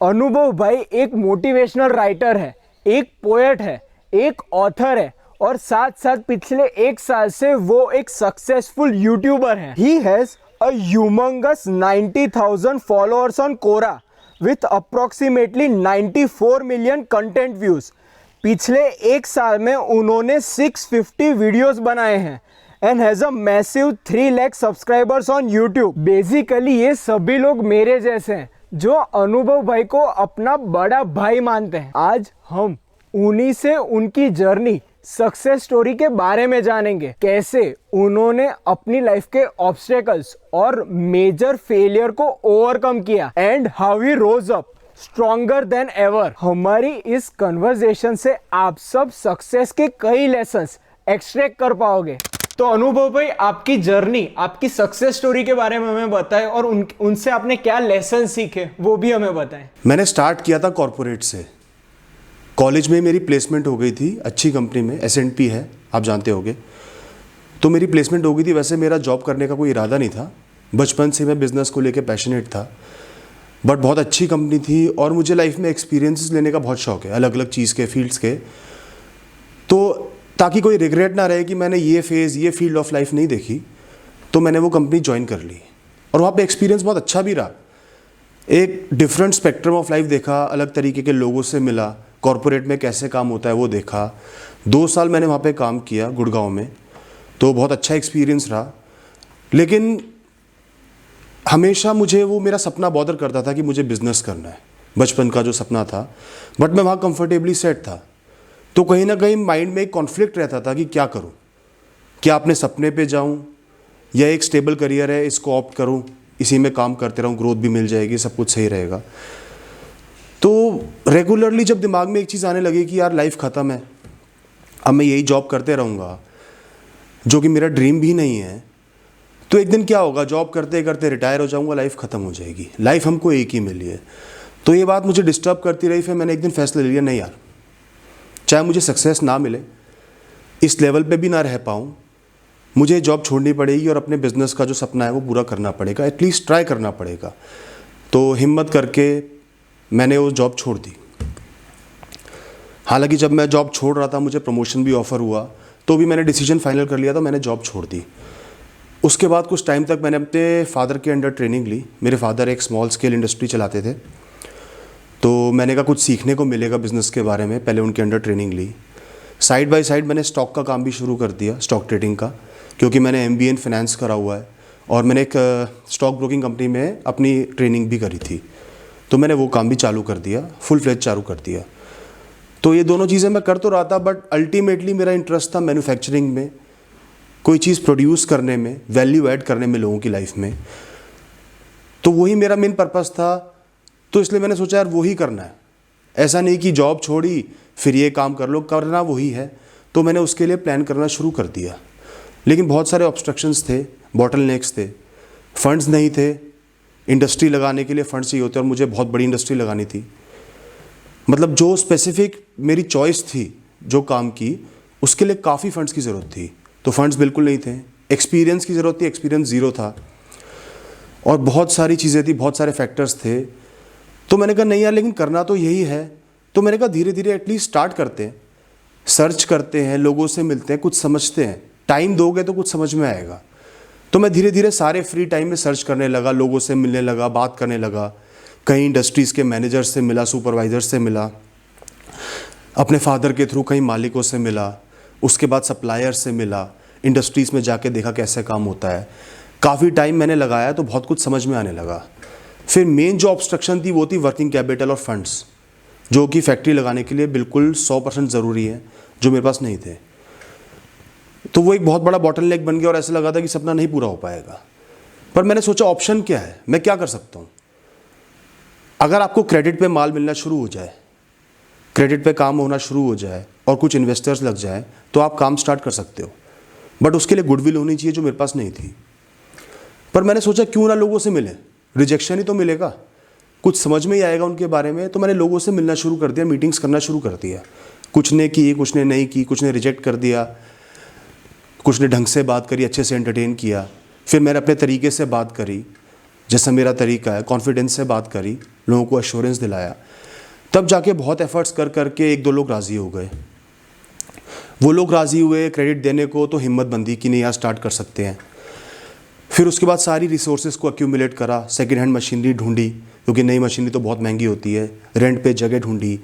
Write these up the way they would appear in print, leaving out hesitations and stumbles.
अनुभव भाई एक मोटिवेशनल राइटर है, एक पोएट है, एक ऑथर है और साथ साथ पिछले 1 साल से वो एक सक्सेसफुल यूट्यूबर है। He has a humongous 90,000 followers on Quora with approximately 94 million content views. पिछले 1 साल में उन्होंने 650 वीडियोस बनाए हैं and has a massive 3 lakh subscribers on YouTube. Basically ये सभी लोग मेरे जैसे हैं जो अनुभव भाई को अपना बड़ा भाई मानते हैं। आज हम उन्हीं से उनकी जर्नी सक्सेस स्टोरी के बारे में जानेंगे, कैसे उन्होंने अपनी लाइफ के ऑब्स्टेकल्स और मेजर फेलियर को ओवरकम किया and how he rose up stronger than ever. हमारी इस कन्वर्सेशन से आप सब सक्सेस के कई लेसन्स एक्सट्रैक्ट कर पाओगे। तो अनुभव भाई, आपकी जर्नी, आपकी सक्सेस स्टोरी के बारे में हमें बताएं और उनसे आपने क्या लेसन सीखे वो भी हमें बताएं। मैंने स्टार्ट किया था कॉरपोरेट से। कॉलेज में मेरी प्लेसमेंट हो गई थी अच्छी कंपनी में, S&P है, आप जानते होंगे। तो मेरी प्लेसमेंट हो गई थी। वैसे मेरा जॉब करने का कोई इरादा नहीं था, बचपन से मैं बिज़नेस को लेकर पैशनेट था, बट बहुत अच्छी कंपनी थी और मुझे लाइफ में एक्सपीरियंसेस लेने का बहुत शौक है, अलग अलग चीज़ के, फील्ड्स के। तो ताकि कोई रिग्रेट ना रहे कि मैंने ये फील्ड ऑफ लाइफ नहीं देखी, तो मैंने वो कंपनी ज्वाइन कर ली और वहाँ पे एक्सपीरियंस बहुत अच्छा भी रहा। एक डिफरेंट स्पेक्ट्रम ऑफ लाइफ देखा, अलग तरीके के लोगों से मिला, कॉरपोरेट में कैसे काम होता है वो देखा। 2 साल मैंने वहाँ पे काम किया गुड़गांव में, तो बहुत अच्छा एक्सपीरियंस रहा। लेकिन हमेशा मुझे वो मेरा सपना बॉदर करता था कि मुझे बिज़नेस करना है, बचपन का जो सपना था, बट मैं वहाँ कंफर्टेबली सेट था। तो कहीं ना कहीं माइंड में एक कॉन्फ्लिक्ट रहता था कि क्या करूं, क्या अपने सपने पे जाऊं या एक स्टेबल करियर है इसको ऑप्ट करूं, इसी में काम करते रहूं, ग्रोथ भी मिल जाएगी, सब कुछ सही रहेगा। तो रेगुलरली जब दिमाग में एक चीज़ आने लगी कि यार लाइफ ख़त्म है, अब मैं यही जॉब करते रहूँगा जो कि मेरा ड्रीम भी नहीं है, तो एक दिन क्या होगा, जॉब करते करते रिटायर हो जाऊँगा, लाइफ ख़त्म हो जाएगी, लाइफ हमको एक ही मिली है। तो ये बात मुझे डिस्टर्ब करती रही। फिर मैंने एक दिन फैसला ले लिया, नहीं यार, चाहे मुझे सक्सेस ना मिले, इस लेवल पे भी ना रह पाऊँ, मुझे जॉब छोड़नी पड़ेगी और अपने बिज़नेस का जो सपना है वो पूरा करना पड़ेगा, एटलीस्ट ट्राई करना पड़ेगा। तो हिम्मत करके मैंने वो जॉब छोड़ दी। हालांकि जब मैं जॉब छोड़ रहा था मुझे प्रमोशन भी ऑफ़र हुआ, तो भी मैंने डिसीजन फाइनल कर लिया था, मैंने जॉब छोड़ दी। उसके बाद कुछ टाइम तक मैंने अपने फादर के अंडर ट्रेनिंग ली। मेरे फादर एक स्मॉल स्केल इंडस्ट्री चलाते थे, तो मैंने कहा कुछ सीखने को मिलेगा बिज़नेस के बारे में, पहले उनके अंडर ट्रेनिंग ली। साइड बाय साइड मैंने स्टॉक का काम भी शुरू कर दिया, स्टॉक ट्रेडिंग का, क्योंकि मैंने MBA इन फाइनेंस करा हुआ है और मैंने एक स्टॉक ब्रोकिंग कंपनी में अपनी ट्रेनिंग भी करी थी, तो मैंने वो काम भी चालू कर दिया, फुल फ्लेज चालू कर दिया। तो ये दोनों चीज़ें मैं कर तो रहा था, बट अल्टीमेटली मेरा इंटरेस्ट था मैन्युफैक्चरिंग में, कोई चीज़ प्रोड्यूस करने में, वैल्यू ऐड करने में लोगों की लाइफ में। तो वही मेरा मेन पर्पस था। तो इसलिए मैंने सोचा यार वही करना है, ऐसा नहीं कि जॉब छोड़ी फिर ये काम कर लो, करना वही है। तो मैंने उसके लिए प्लान करना शुरू कर दिया। लेकिन बहुत सारे ऑब्स्ट्रक्शंस थे, बॉटलनेक्स थे, फंड्स नहीं थे। इंडस्ट्री लगाने के लिए फंड्स चाहिए होते और मुझे बहुत बड़ी इंडस्ट्री लगानी थी। मतलब जो स्पेसिफिक मेरी चॉइस थी जो काम की, उसके लिए काफ़ी फंड्स की ज़रूरत थी, तो फंड्स बिल्कुल नहीं थे। एक्सपीरियंस की ज़रूरत थी, एक्सपीरियंस ज़ीरो था, और बहुत सारी चीज़ें थी, बहुत सारे फैक्टर्स थे। तो मैंने कहा नहीं यार, लेकिन करना तो यही है। तो मैंने कहा धीरे धीरे एटलीस्ट स्टार्ट करते हैं, सर्च करते हैं, लोगों से मिलते हैं, कुछ समझते हैं, टाइम दोगे तो कुछ समझ में आएगा। तो मैं धीरे धीरे सारे फ्री टाइम में सर्च करने लगा, लोगों से मिलने लगा, बात करने लगा, कहीं इंडस्ट्रीज़ के मैनेजर से मिला, सुपरवाइज़र से मिला, अपने फादर के थ्रू कहीं मालिकों से मिला, उसके बाद सप्लायर से मिला, इंडस्ट्रीज़ में जाके देखा कैसे काम होता है। काफ़ी टाइम मैंने लगाया तो बहुत कुछ समझ में आने लगा। फिर मेन जो ऑब्स्ट्रक्शन थी वो थी वर्किंग कैपिटल और फंड्स, जो कि फैक्ट्री लगाने के लिए बिल्कुल 100% ज़रूरी है, जो मेरे पास नहीं थे। तो वो एक बहुत बड़ा बॉटलनेक बन गया और ऐसा लगा था कि सपना नहीं पूरा हो पाएगा। पर मैंने सोचा ऑप्शन क्या है, मैं क्या कर सकता हूँ। अगर आपको क्रेडिट पे माल मिलना शुरू हो जाए, क्रेडिट पे काम होना शुरू हो जाए और कुछ इन्वेस्टर्स लग जाए, तो आप काम स्टार्ट कर सकते हो, बट उसके लिए गुडविल होनी चाहिए, जो मेरे पास नहीं थी। पर मैंने सोचा क्यों ना लोगों से मिले, रिजेक्शन ही तो मिलेगा, कुछ समझ में ही आएगा उनके बारे में। तो मैंने लोगों से मिलना शुरू कर दिया, मीटिंग्स करना शुरू कर दिया। कुछ ने की, कुछ ने नहीं की, कुछ ने रिजेक्ट कर दिया, कुछ ने ढंग से बात करी, अच्छे से एंटरटेन किया। फिर मैंने अपने तरीके से बात करी, जैसा मेरा तरीका है, कॉन्फिडेंस से बात करी, लोगों को एश्योरेंस दिलाया, तब जाके बहुत एफर्ट्स कर करके एक दो लोग राज़ी हो गए। वो लोग राज़ी हुए क्रेडिट देने को, तो हिम्मत बंदी कि नहीं यार स्टार्ट कर सकते हैं। फिर उसके बाद सारी रिसोर्सेज को एक्यूमुलेट करा, सेकेंड हैंड मशीनरी ढूंढी, क्योंकि नई मशीनरी तो बहुत महंगी होती है, रेंट पे जगह ढूंढी,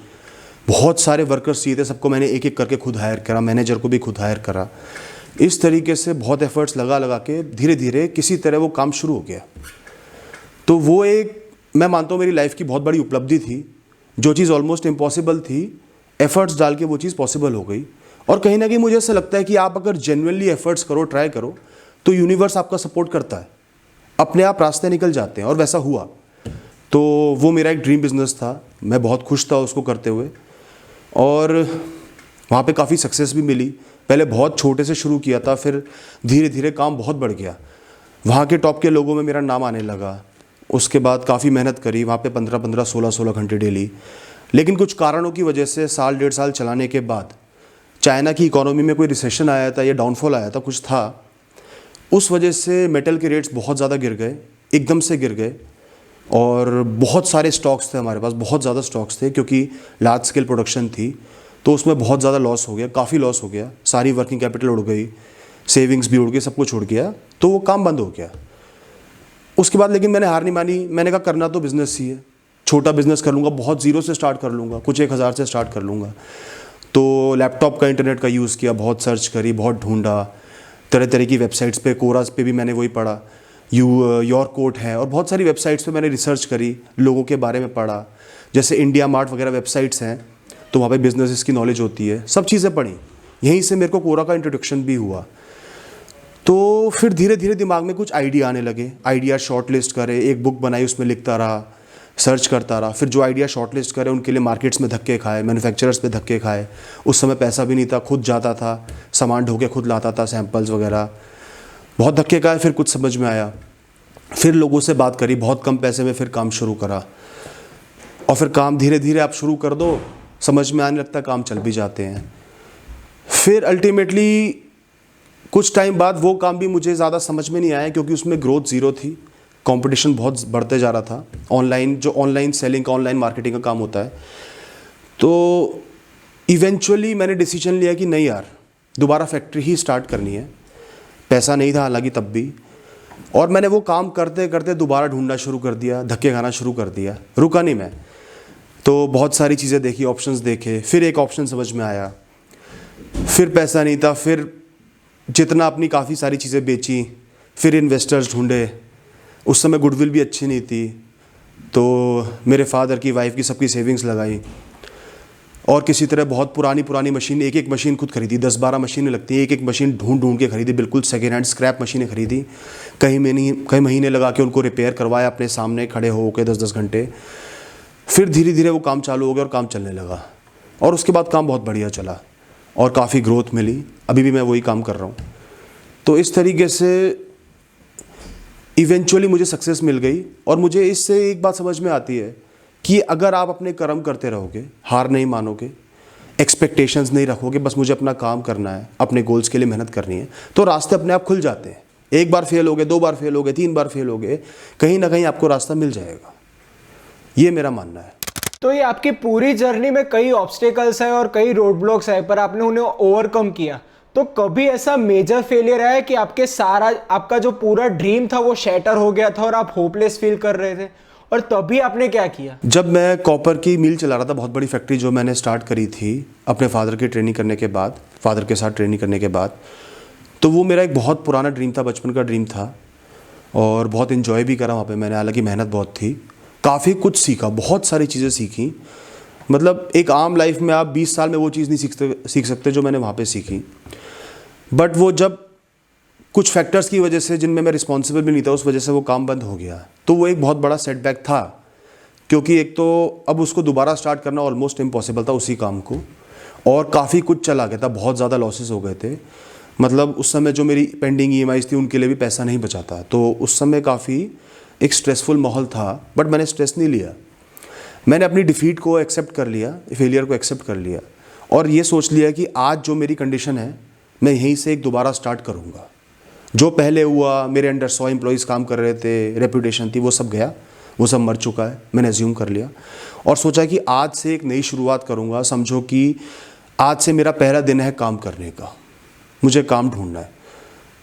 बहुत सारे वर्कर्स चाहिए थे, सबको मैंने एक एक करके खुद हायर करा, मैनेजर को भी खुद हायर करा। इस तरीके से बहुत एफर्ट्स लगा लगा के धीरे धीरे किसी तरह वो काम शुरू हो गया। तो वो एक, मैं मानता हूँ मेरी लाइफ की बहुत बड़ी उपलब्धि थी। जो चीज़ ऑलमोस्ट इम्पॉसिबल थी, एफर्ट्स डाल के वो चीज़ पॉसिबल हो गई। और कहीं ना कहीं मुझे ऐसा लगता है कि आप अगर जेन्युइनली एफर्ट्स करो, ट्राई करो, तो यूनिवर्स आपका सपोर्ट करता है, अपने आप रास्ते निकल जाते हैं, और वैसा हुआ। तो वो मेरा एक ड्रीम बिजनेस था, मैं बहुत खुश था उसको करते हुए, और वहाँ पे काफ़ी सक्सेस भी मिली। पहले बहुत छोटे से शुरू किया था, फिर धीरे धीरे काम बहुत बढ़ गया, वहाँ के टॉप के लोगों में मेरा नाम आने लगा। उसके बाद काफ़ी मेहनत करी, वहाँ पे 15-15, 16-16 घंटे डेली। लेकिन कुछ कारणों की वजह से साल डेढ़ साल चलाने के बाद चाइना की इकोनॉमी में कोई रिसेशन आया था या डाउनफॉल आया था, कुछ था, उस वजह से मेटल के रेट्स बहुत ज़्यादा गिर गए, एकदम से गिर गए। और बहुत सारे स्टॉक्स थे हमारे पास, बहुत ज़्यादा स्टॉक्स थे, क्योंकि लार्ज स्केल प्रोडक्शन थी, तो उसमें बहुत ज़्यादा लॉस हो गया, काफ़ी लॉस हो गया। सारी वर्किंग कैपिटल उड़ गई, सेविंग्स भी उड़ गई, सब कुछ उड़ गया, तो वो काम बंद हो गया। उसके बाद लेकिन मैंने हार नहीं मानी, मैंने कहा करना तो बिज़नेस ही है, छोटा बिज़नेस कर लूँगा, बहुत ज़ीरो से स्टार्ट कर लूँगा, कुछ 1000 से स्टार्ट कर लूँगा। तो लैपटॉप का, इंटरनेट का यूज़ किया, बहुत सर्च करी, बहुत ढूंढा, तरह तरह की वेबसाइट्स पे, कोरास पे भी मैंने वही पढ़ा, योर कोट है, और बहुत सारी वेबसाइट्स पे मैंने रिसर्च करी, लोगों के बारे में पढ़ा, जैसे इंडिया मार्ट वगैरह वेबसाइट्स हैं, तो वहाँ पे बिजनेस की नॉलेज होती है, सब चीज़ें पढ़ी। यहीं से मेरे को कोरा का इंट्रोडक्शन भी हुआ। तो फिर धीरे धीरे दिमाग में कुछ आइडिया आने लगे, आइडिया शॉर्ट लिस्ट करे, एक बुक बनाई, उसमें लिखता रहा, सर्च करता रहा। फिर जो आइडिया शॉर्ट लिस्ट करे उनके लिए मार्केट्स में धक्के खाए, मैन्युफैक्चरर्स पे धक्के खाए। उस समय पैसा भी नहीं था, खुद जाता था, सामान ढो के खुद लाता था, सैम्पल्स वगैरह, बहुत धक्के खाए। फिर कुछ समझ में आया, फिर लोगों से बात करी, बहुत कम पैसे में फिर काम शुरू करा। और फिर काम धीरे धीरे आप शुरू कर दो, समझ में आने लगता है, काम चल भी जाते हैं। फिर अल्टीमेटली कुछ टाइम बाद वो काम भी मुझे ज़्यादा समझ में नहीं आया, क्योंकि उसमें ग्रोथ ज़ीरो थी, कंपटीशन बहुत बढ़ते जा रहा था। ऑनलाइन सेलिंग का, ऑनलाइन मार्केटिंग का काम होता है। तो इवेंचुअली मैंने डिसीजन लिया कि नहीं यार, दोबारा फैक्ट्री ही स्टार्ट करनी है। पैसा नहीं था हालांकि तब भी, और मैंने वो काम करते करते दोबारा ढूंढना शुरू कर दिया, धक्के खाना शुरू कर दिया, रुका नहीं मैं। तो बहुत सारी चीज़ें देखी, ऑप्शंस देखे, फिर एक ऑप्शन समझ में आया, फिर पैसा नहीं था, फिर जितना अपनी काफ़ी सारी चीज़ें बेची, फिर इन्वेस्टर्स ढूंढे। उस समय गुडविल भी अच्छी नहीं थी, तो मेरे फादर की, वाइफ की, सबकी सेविंग्स लगाई, और किसी तरह बहुत पुरानी मशीन, एक एक मशीन खुद खरीदी, 10-12 मशीनें लगती हैं, एक एक मशीन ढूंढ के खरीदी, बिल्कुल सेकेंड हैंड स्क्रैप मशीनें खरीदी। कई महीने लगा के उनको रिपेयर करवाया, अपने सामने खड़े हो के 10-10 घंटे। फिर धीरे धीरे वो काम चालू हो गया और काम चलने लगा, और उसके बाद काम बहुत बढ़िया चला और काफ़ी ग्रोथ मिली। अभी भी मैं वही काम कर रहा हूँ। तो इस तरीके से इवेंचुअली मुझे सक्सेस मिल गई। और मुझे इससे एक बात समझ में आती है कि अगर आप अपने कर्म करते रहोगे, हार नहीं मानोगे, एक्सपेक्टेशंस नहीं रखोगे, बस मुझे अपना काम करना है, अपने गोल्स के लिए मेहनत करनी है, तो रास्ते अपने आप खुल जाते हैं। एक बार फेल हो गए, 2 बार फेल हो गए, 3 बार फेल हो गए, कहीं ना कहीं आपको रास्ता मिल जाएगा, ये मेरा मानना है। तो ये आपकी पूरी जर्नी में कई ऑब्स्टेकल्स है और कई रोड ब्लॉक्स है, पर आपने उन्हें ओवरकम किया। तो कभी ऐसा मेजर फेलियर आया कि आपका जो पूरा ड्रीम था वो शैटर हो गया था और आप होपलेस फील कर रहे थे, और तभी आपने क्या किया? जब मैं कॉपर की मिल चला रहा था, बहुत बड़ी फैक्ट्री जो मैंने स्टार्ट करी थी अपने फादर की ट्रेनिंग करने के बाद, फादर के साथ ट्रेनिंग करने के बाद, तो वो मेरा एक बहुत पुराना ड्रीम था, बचपन का ड्रीम था, और बहुत इन्जॉय भी करा वहाँ पे मैंने। हालांकि मेहनत बहुत थी, काफ़ी कुछ सीखा, बहुत सारी चीज़ें सीखी। मतलब एक आम लाइफ में आप 20 साल में वो चीज़ नहीं सीख सकते जो मैंने वहाँ पे सीखी। बट वो जब कुछ फैक्टर्स की वजह से, जिनमें मैं रिस्पॉन्सिबल भी नहीं था, उस वजह से वो काम बंद हो गया, तो वो एक बहुत बड़ा सेटबैक था। क्योंकि एक तो अब उसको दोबारा स्टार्ट करना ऑलमोस्ट इम्पॉसिबल था उसी काम को, और काफ़ी कुछ चला गया था, बहुत ज़्यादा लॉसेस हो गए थे। मतलब उस समय जो मेरी पेंडिंग EMIs थी उनके लिए भी पैसा नहीं बचा था, तो उस समय काफ़ी एक स्ट्रेसफुल माहौल था। बट मैंने स्ट्रेस नहीं लिया, मैंने अपनी डिफीट को एक्सेप्ट कर लिया, फेलियर को एक्सेप्ट कर लिया, और ये सोच लिया कि आज जो मेरी कंडीशन है मैं यहीं से एक दोबारा स्टार्ट करूँगा। जो पहले हुआ, मेरे अंडर 100 एम्प्लॉयज़ काम कर रहे थे, रेपुटेशन थी, वो सब गया, वो सब मर चुका है, मैंने एज्यूम कर लिया और सोचा कि आज से एक नई शुरुआत करूँगा। समझो कि आज से मेरा पहला दिन है काम करने का, मुझे काम ढूंढना है।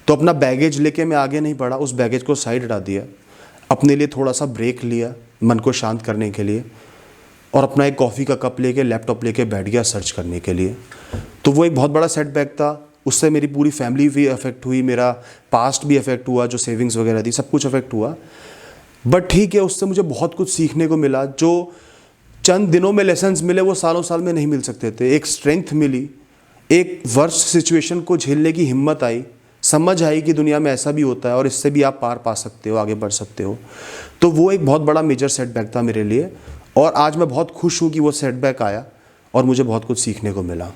तो अपना बैगेज लेके मैं आगे नहीं बढ़ा, उस बैगेज को साइड हटा दिया, अपने लिए थोड़ा सा ब्रेक लिया मन को शांत करने के लिए और अपना एक कॉफ़ी का कप लेके लैपटॉप लेके बैठ गया सर्च करने के लिए। तो वो एक बहुत बड़ा सेटबैक था, उससे मेरी पूरी फैमिली भी अफेक्ट हुई, मेरा पास्ट भी अफेक्ट हुआ, जो सेविंग्स वगैरह थी सब कुछ अफेक्ट हुआ। बट ठीक है, उससे मुझे बहुत कुछ सीखने को मिला। जो चंद दिनों में लेसन्स मिले वो सालों साल में नहीं मिल सकते थे। एक स्ट्रेंथ मिली, एक वर्स्ट सिचुएशन को झेलने की हिम्मत आई, समझ आई कि दुनिया में ऐसा भी होता है और इससे भी आप पार पा सकते हो, आगे बढ़ सकते हो। तो वो एक बहुत बड़ा मेजर सेटबैक था मेरे लिए और आज मैं बहुत खुश हूँ कि वो सेटबैक आया और मुझे बहुत कुछ सीखने को मिला।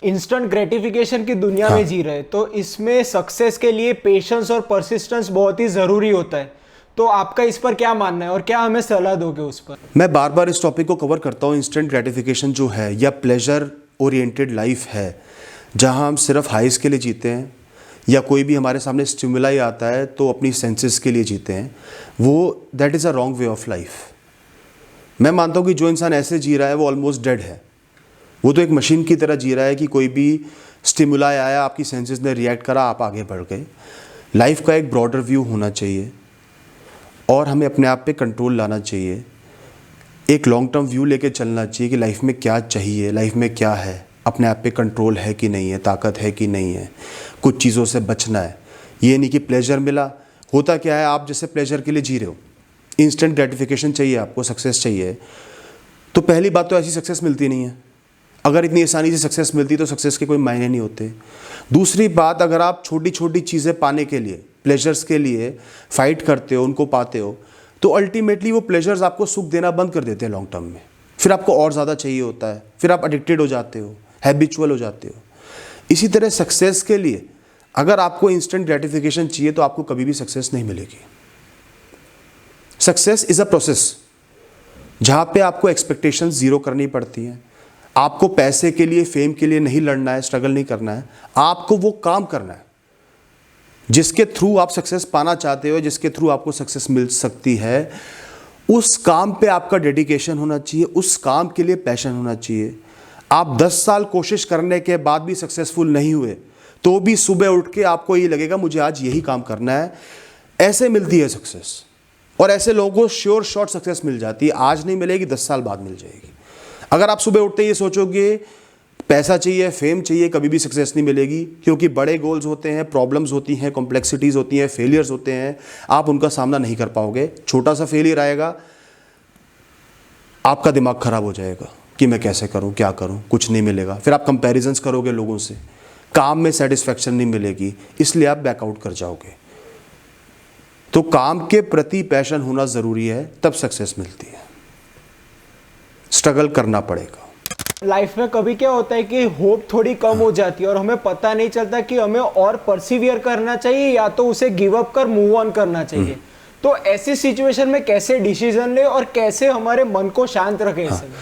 इंस्टेंट ग्रेटिफिकेशन की दुनिया में जी रहे, तो इसमें सक्सेस के लिए पेशेंस और परसिस्टेंस बहुत ही ज़रूरी होता है। तो आपका इस पर क्या मानना है और क्या हमें सलाह दोगे उस पर? मैं बार बार इस टॉपिक को कवर करता हूँ। इंस्टेंट ग्रेटिफिकेशन जो है या प्लेजर ओरिएंटेड लाइफ है, जहाँ हम सिर्फ हाइस के लिए जीते हैं या कोई भी हमारे सामने स्टिमुलाई आता है तो अपनी सेंसेस के लिए जीते हैं, वो that is a wrong way of life. मैं मानता हूँ कि जो इंसान ऐसे जी रहा है वो ऑलमोस्ट डेड है। वो तो एक मशीन की तरह जी रहा है कि कोई भी स्टिमुलाई आया, आपकी सेंसेस ने रिएक्ट करा, आप आगे बढ़ गए। लाइफ का एक ब्रॉडर व्यू होना चाहिए और हमें अपने आप पे कंट्रोल लाना चाहिए। एक लॉन्ग टर्म व्यू लेके चलना चाहिए कि लाइफ में क्या चाहिए, लाइफ में क्या है, अपने आप पे कंट्रोल है कि नहीं है, ताकत है कि नहीं है, कुछ चीज़ों से बचना है। ये नहीं कि प्लेजर मिला, होता क्या है, आप जैसे प्लेजर के लिए जी रहे हो, इंस्टेंट ग्रेटिफिकेशन चाहिए आपको, सक्सेस चाहिए, तो पहली बात तो ऐसी सक्सेस मिलती नहीं है। अगर इतनी आसानी से सक्सेस मिलती तो सक्सेस के कोई मायने नहीं होते। दूसरी बात, अगर आप छोटी छोटी चीज़ें पाने के लिए, प्लेजर्स के लिए फाइट करते हो, उनको पाते हो, तो अल्टीमेटली वो प्लेजर्स आपको सुख देना बंद कर देते हैं लॉन्ग टर्म में। फिर आपको और ज़्यादा चाहिए होता है, फिर आप एडिक्टेड हो जाते हो, हैबिचुअल हो जाते हो। इसी तरह सक्सेस के लिए अगर आपको इंस्टेंट ग्रेटिफिकेशन चाहिए तो आपको कभी भी सक्सेस नहीं मिलेगी। सक्सेस इज़ अ प्रोसेस जहाँ पे आपको एक्सपेक्टेशन ज़ीरो करनी पड़ती हैं। आपको पैसे के लिए, फेम के लिए नहीं लड़ना है, स्ट्रगल नहीं करना है, आपको वो काम करना है जिसके थ्रू आप सक्सेस पाना चाहते हो, जिसके थ्रू आपको सक्सेस मिल सकती है। उस काम पे आपका डेडिकेशन होना चाहिए, उस काम के लिए पैशन होना चाहिए। आप 10 साल कोशिश करने के बाद भी सक्सेसफुल नहीं हुए तो भी सुबह उठ के आपको ये लगेगा मुझे आज यही काम करना है। ऐसे मिलती है सक्सेस और ऐसे लोगों को श्योर शॉर्ट सक्सेस मिल जाती है। आज नहीं मिलेगी, 10 साल बाद मिल जाएगी। अगर आप सुबह उठते ये सोचोगे पैसा चाहिए, फेम चाहिए, कभी भी सक्सेस नहीं मिलेगी, क्योंकि बड़े गोल्स होते हैं, प्रॉब्लम्स होती हैं, कॉम्प्लेक्सिटीज़ होती हैं, फेलियर्स होते हैं, आप उनका सामना नहीं कर पाओगे। छोटा सा फेलियर आएगा, आपका दिमाग खराब हो जाएगा कि मैं कैसे करूं, क्या करूं, कुछ नहीं मिलेगा। फिर आप कंपैरिजंस करोगे लोगों से, काम में सेटिस्फैक्शन नहीं मिलेगी, इसलिए आप बैकआउट कर जाओगे। तो काम के प्रति पैशन होना ज़रूरी है, तब सक्सेस मिलती है। स्ट्रगल करना पड़ेगा। लाइफ में कभी क्या होता है कि होप थोड़ी कम हो जाती है और हमें पता नहीं चलता कि हमें और परसिवियर करना चाहिए या तो उसे गिव अप कर मूव ऑन करना चाहिए। तो ऐसी सिचुएशन में कैसे डिसीजन ले और कैसे हमारे मन को शांत रखें ऐसे में?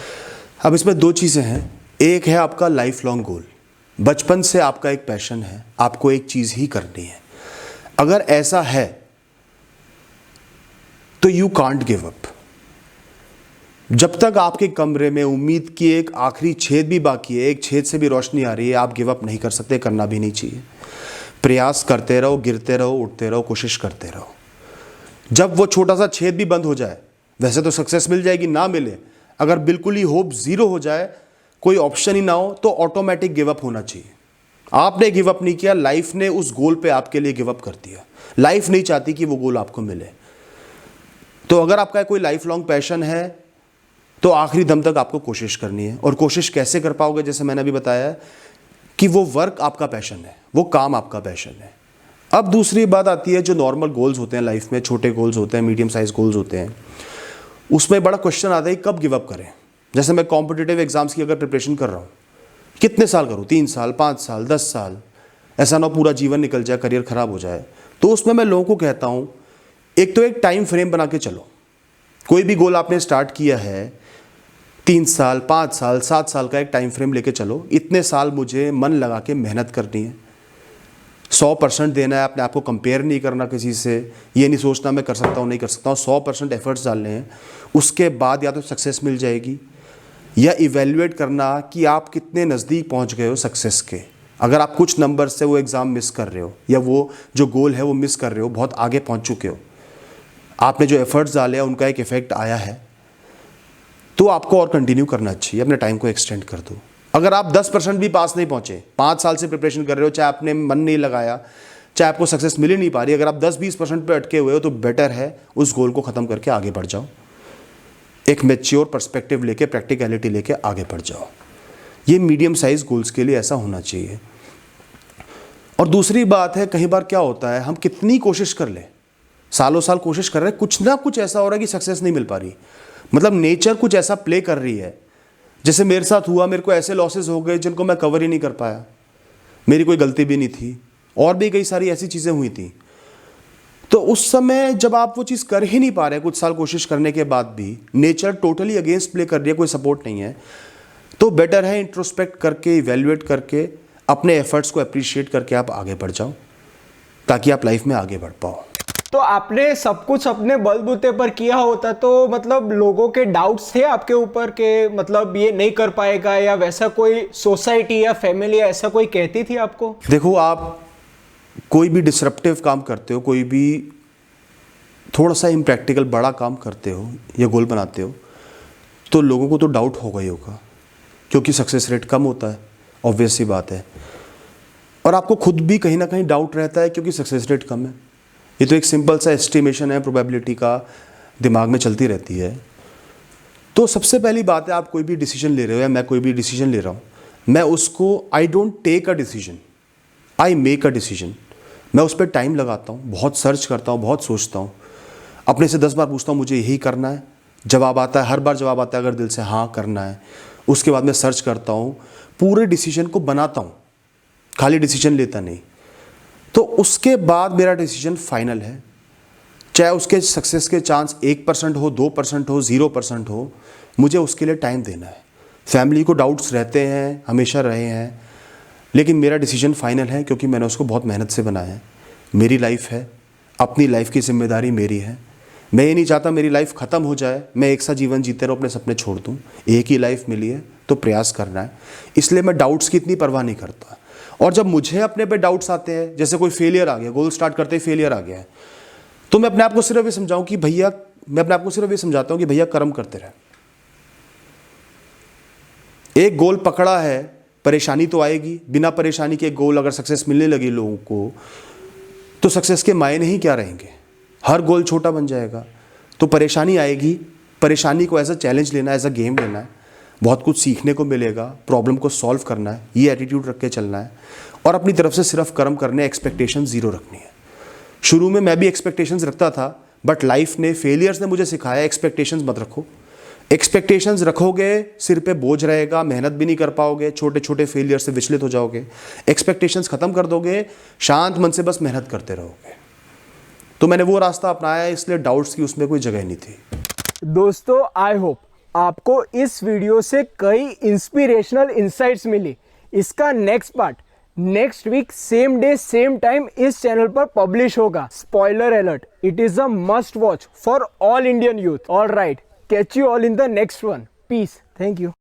अब इसमें 2 चीज़ें हैं। एक है आपका लाइफ लॉन्ग गोल, बचपन से आपका एक पैशन है, आपको एक चीज़ ही करनी है। अगर ऐसा है तो यू कांट गिव अप। जब तक आपके कमरे में उम्मीद की एक आखिरी छेद भी बाकी है, एक छेद से भी रोशनी आ रही है, आप गिव अप नहीं कर सकते, करना भी नहीं चाहिए। प्रयास करते रहो, गिरते रहो, उठते रहो, कोशिश करते रहो। जब वो छोटा सा छेद भी बंद हो जाए, वैसे तो सक्सेस मिल जाएगी, ना मिले, अगर बिल्कुल ही होप ज़ीरो हो जाए, कोई ऑप्शन ही ना हो, तो ऑटोमेटिक गिव अप होना चाहिए। आपने गिव अप नहीं किया, लाइफ ने उस गोल पे आपके लिए गिव अप कर दिया। लाइफ नहीं चाहती कि वो गोल आपको मिले। तो अगर आपका कोई लाइफ लॉन्ग पैशन है तो आखिरी दम तक आपको कोशिश करनी है। और कोशिश कैसे कर पाओगे, जैसे मैंने अभी बताया कि वो वर्क आपका पैशन है, वो काम आपका पैशन है। अब दूसरी बात आती है, जो नॉर्मल गोल्स होते हैं लाइफ में, छोटे गोल्स होते हैं, मीडियम साइज गोल्स होते हैं, उसमें बड़ा क्वेश्चन आता है कब गिव अप करें। जैसे मैं कॉम्पिटिटिव एग्जाम्स की अगर प्रिपरेशन कर रहा हूँ, कितने साल करूँ, 3 साल, 5 साल, 10 साल, ऐसा ना पूरा जीवन निकल जाए, करियर ख़राब हो जाए। तो उसमें मैं लोगों को कहता हूँ, एक तो एक टाइम फ्रेम बना के चलो। कोई भी गोल आपने स्टार्ट किया है, 3 साल, 5 साल, 7 साल का एक टाइम फ्रेम लेके चलो। इतने साल मुझे मन लगा के मेहनत करनी है, 100% देना है, अपने आप को कंपेयर नहीं करना किसी से, ये नहीं सोचना मैं कर सकता हूँ नहीं कर सकता हूँ, 100% एफर्ट्स डालने हैं। उसके बाद या तो सक्सेस मिल जाएगी, या इवेल्युएट करना कि आप कितने नज़दीक पहुँच गए हो सक्सेस के। अगर आप कुछ नंबर से वो एग्ज़ाम मिस कर रहे हो या वो जो गोल है वो मिस कर रहे हो, बहुत आगे पहुँच चुके हो, आपने जो एफर्ट्स डाले हैं उनका एक इफ़ेक्ट आया है, तो आपको और कंटिन्यू करना चाहिए, अपने टाइम को एक्सटेंड कर दो। अगर आप 10% भी पास नहीं पहुँचे, 5 साल से प्रिपरेशन कर रहे हो, चाहे आपने मन नहीं लगाया, चाहे आपको सक्सेस मिल ही नहीं पा रही, अगर आप 10-20% पे अटके हुए हो तो बेटर है उस गोल को ख़त्म करके आगे बढ़ जाओ। एक मैच्योर पर्सपेक्टिव लेके, प्रैक्टिकलिटी लेके आगे बढ़ जाओ। ये मीडियम साइज गोल्स के लिए ऐसा होना चाहिए। और दूसरी बात है, कई बार क्या होता है, हम कितनी कोशिश कर लें, सालों साल कोशिश कर रहे हैं, कुछ ना कुछ ऐसा हो रहा है कि सक्सेस नहीं मिल पा रही। मतलब नेचर कुछ ऐसा प्ले कर रही है, जैसे मेरे साथ हुआ, मेरे को ऐसे लॉसेस हो गए जिनको मैं कवर ही नहीं कर पाया, मेरी कोई गलती भी नहीं थी, और भी कई सारी ऐसी चीज़ें हुई थी। तो उस समय जब आप वो चीज़ कर ही नहीं पा रहे, कुछ साल कोशिश करने के बाद भी नेचर टोटली अगेंस्ट प्ले कर रही है, कोई सपोर्ट नहीं है, तो बेटर है इंट्रोस्पेक्ट करके, इवेल्युएट करके, अपने एफर्ट्स को अप्रिशिएट करके आप आगे बढ़ जाओ, ताकि आप लाइफ में आगे बढ़ पाओ। तो आपने सब कुछ अपने बलबूते पर किया होता तो मतलब लोगों के डाउट्स थे आपके ऊपर के मतलब ये नहीं कर पाएगा, या वैसा कोई सोसाइटी या फैमिली ऐसा कोई कहती थी आपको? देखो, आप कोई भी डिसरप्टिव काम करते हो, कोई भी थोड़ा सा इम्प्रैक्टिकल बड़ा काम करते हो या गोल बनाते हो, तो लोगों को तो डाउट होगा ही होगा, क्योंकि सक्सेस रेट कम होता है, ऑब्वियस सी बात है। और आपको खुद भी कहीं ना कहीं डाउट रहता है, क्योंकि सक्सेस रेट कम है। ये तो एक सिंपल सा एस्टिमेशन है, प्रोबेबिलिटी का दिमाग में चलती रहती है। तो सबसे पहली बात है, आप कोई भी डिसीजन ले रहे हो या मैं कोई भी डिसीजन ले रहा हूँ, मैं उसको I don't take a decision, I make a decision. मैं उस पर टाइम लगाता हूँ, बहुत सर्च करता हूँ, बहुत सोचता हूँ, अपने से 10 बार पूछता हूँ मुझे यही करना है, जवाब आता है, हर बार जवाब आता है अगर दिल से हाँ करना है। उसके बाद मैं सर्च करता हूँ, पूरे डिसीजन को बनाता हूँ, खाली डिसीजन लेता नहीं। तो उसके बाद मेरा डिसीजन फाइनल है, चाहे उसके सक्सेस के चांस 1% हो, 2% हो, 0% हो, मुझे उसके लिए टाइम देना है। फैमिली को डाउट्स रहते हैं, हमेशा रहे हैं, लेकिन मेरा डिसीजन फाइनल है, क्योंकि मैंने उसको बहुत मेहनत से बनाया है। मेरी लाइफ है, अपनी लाइफ की जिम्मेदारी मेरी है। मैं ये नहीं चाहता मेरी लाइफ ख़त्म हो जाए, मैं एक सा जीवन जीते रहो, अपने सपने छोड़ दूँ। एक ही लाइफ मिली है, तो प्रयास करना है। इसलिए मैं डाउट्स की इतनी परवाह नहीं करता। और जब मुझे अपने पे डाउट्स आते हैं, जैसे कोई फेलियर आ गया, गोल स्टार्ट करते ही फेलियर आ गया है, तो मैं अपने आप को सिर्फ ये समझाऊं कि भैया, मैं अपने आप को सिर्फ ये समझाता हूं कि भैया कर्म करते रहे। एक गोल पकड़ा है, परेशानी तो आएगी, बिना परेशानी के गोल अगर सक्सेस मिलने लगी लोगों को, तो सक्सेस के मायने ही क्या रहेंगे? हर गोल छोटा बन जाएगा। तो परेशानी आएगी, परेशानी को एज अ चैलेंज लेना, एज अ गेम लेना है, बहुत कुछ सीखने को मिलेगा, प्रॉब्लम को सॉल्व करना है, ये एटीट्यूड रख के चलना है, और अपनी तरफ से सिर्फ कर्म करने, एक्सपेक्टेशन ज़ीरो रखनी है। शुरू में मैं भी एक्सपेक्टेशंस रखता था, बट लाइफ ने, फेलियर्स ने मुझे सिखाया एक्सपेक्टेशंस मत रखो। एक्सपेक्टेशंस रखोगे सिर पे बोझ रहेगा, मेहनत भी नहीं कर पाओगे, छोटे छोटे फेलियर से विचलित हो जाओगे। एक्सपेक्टेशंस खत्म कर दोगे, शांत मन से बस मेहनत करते रहोगे। तो मैंने वो रास्ता अपनाया, इसलिए डाउट्स की उसमें कोई जगह नहीं थी। दोस्तों, आई होप आपको इस वीडियो से कई इंस्पिरेशनल इंसाइट्स मिली। इसका next part next week same day same time इस चैनल पर पब्लिश होगा। Spoiler alert, it is a must watch for all Indian youth. All right, catch you all in the next one. Peace. Thank you.